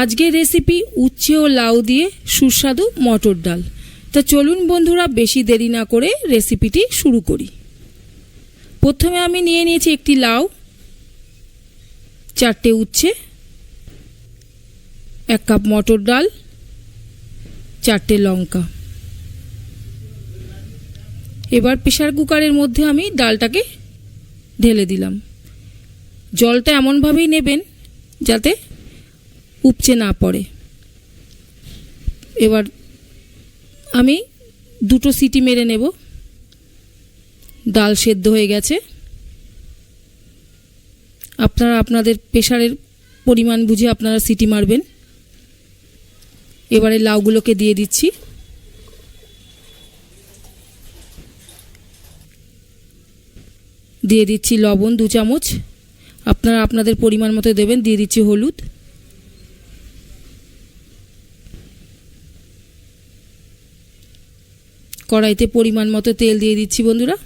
আজকের রেসিপি উচ্ছে ও লাউ দিয়ে সুস্বাদু মটর ডাল। তা চলুন বন্ধুরা, বেশি দেরি না করে রেসিপিটি শুরু করি। প্রথমে আমি নিয়ে নিয়েছি একটি লাউ, 4টে উচ্ছে, 1 কাপ মটর ডাল, 4টে লঙ্কা। এবার প্রেসার কুকারের মধ্যে আমি ডালটাকে ঢেলে দিলাম। জলটা এমনভাবেই নেবেন যাতে উপচে না পড়ে। এবার আমি 2টো সিটি মেরে নেব। ডাল সেদ্ধ হয়ে গেছে। আপনারা আপনাদের প্রেসারের পরিমাণ বুঝে আপনারা সিটি মারবেন। এবারে লাউগুলোকে দিয়ে দিচ্ছি। দিয়ে দিচ্ছি লবণ 2 চামচ, আপনারা আপনাদের পরিমাণ মতো দেবেন। দিয়ে দিচ্ছি হলুদ, কড়াইতে পরিমাণ মতো তেল দিয়ে দিচ্ছি বন্ধুরা।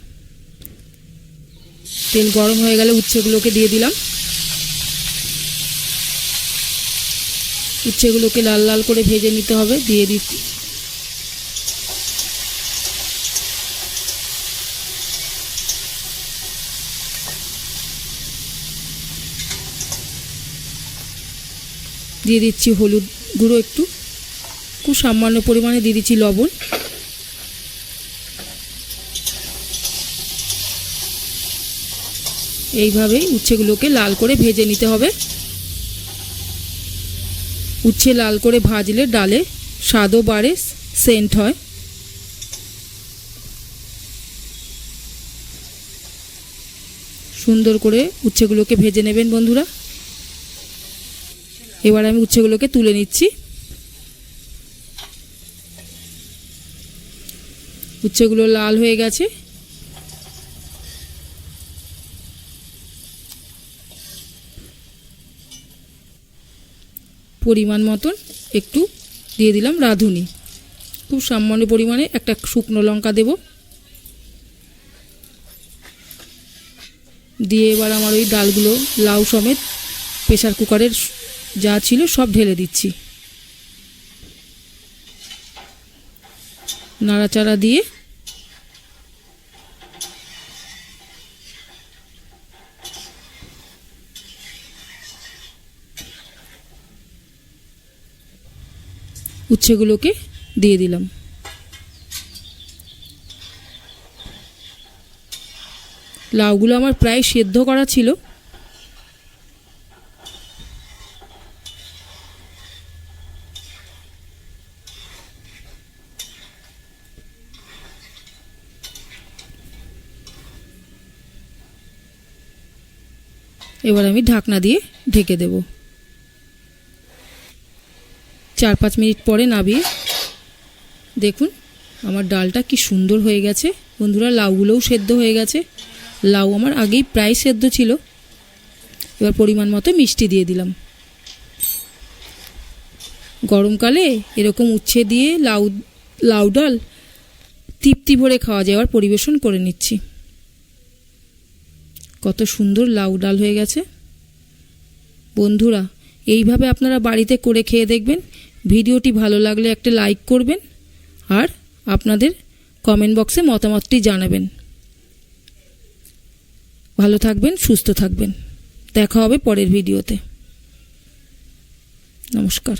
তেল গরম হয়ে গেলে উচ্ছেগুলোকে দিয়ে দিলাম। উচ্ছেগুলোকে লাল লাল করে ভেজে নিতে হবে। দিয়ে দিচ্ছি হলুদ গুঁড়ো, একটু খুব সামান্য পরিমাণে দিয়ে দিচ্ছি লবণ। এইভাবেই উচ্ছেগুলোকে লাল করে ভেজে নিতে হবে। উচ্ছে লাল করে ভাজলে ডালে স্বাদও বাড়ে, সেন্ট হয়। সুন্দর করে উচ্ছেগুলোকে ভেজে নেবেন বন্ধুরা। এবার আমি উচ্ছেগুলোকে তুলে নিচ্ছি। উচ্ছেগুলো লাল হয়ে গেছে। পরিমাণ মতন একটু দিয়ে দিলাম রাঁধুনি, খুব সামান্য পরিমাণে একটা শুকনো লঙ্কা দেব। দিয়ে এবার আমার ওই ডালগুলো লাউ সমেত প্রেসার কুকারের যা ছিল সব ঢেলে দিচ্ছি। নাড়াচাড়া দিয়ে উচ্ছেগুলোকে দিয়ে দিলাম। লাউগুলো আমার প্রায় সেদ্ধ করা ছিল। এবার আমি ঢাকনা দিয়ে ঢেকে দেব। 4-5 মিনিট পরে নামিয়ে দেখুন আমার ডালটা কি সুন্দর হয়ে গেছে বন্ধুরা। লাউগুলোও সেদ্ধ হয়ে গেছে। লাউ আমার আগেই প্রায় সেদ্ধ ছিল। এবার পরিমাণ মতো মিষ্টি দিয়ে দিলাম। গরমকালে এরকম উচ্ছে দিয়ে লাউ ডাল তৃপ্তি ভরে খাওয়া যায়। এবার পরিবেশন করে নিচ্ছি। কত সুন্দর লাউ ডাল হয়ে গেছে বন্ধুরা। এইভাবে আপনারা বাড়িতে করে খেয়ে দেখবেন। ভিডিওটি ভালো লাগলে একটা লাইক করবেন আর আপনাদের কমেন্ট বক্সে মতামতটি জানাবেন। ভালো থাকবেন, সুস্থ থাকবেন। দেখা হবে পরের ভিডিওতে। নমস্কার।